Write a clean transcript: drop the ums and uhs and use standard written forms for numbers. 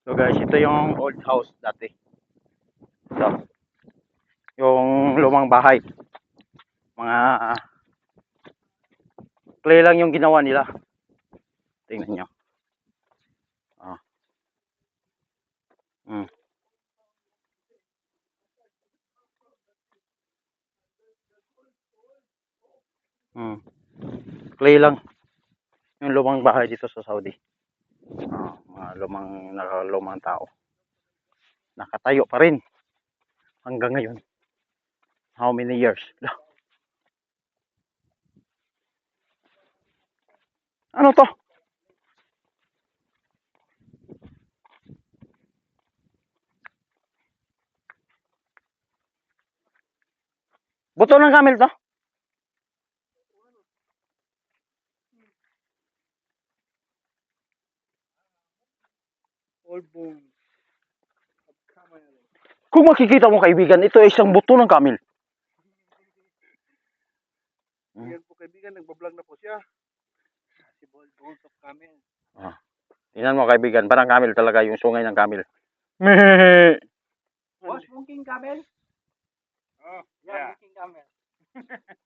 So guys, ito yung old house dati. Ito. Yung lumang bahay. Mga clay lang yung ginawa nila. Tingnan nyo. Ah. Mm. Mm. Clay lang. Yung lumang bahay dito sa Saudi. Mga lumang tao. Nakatayo pa rin. Hanggang ngayon. How many years? Ano to? Buto ng camel to? All bones of camel. Kung makikita mo kaibigan, ito ay isang buto ng camel. Yan po kaibigan, nagbablog na po siya. Si all bones of camel. Tingnan mo kaibigan, parang camel talaga yung sungay ng camel. Mehehe. Was walking camel? Oh, yeah. Walking camel.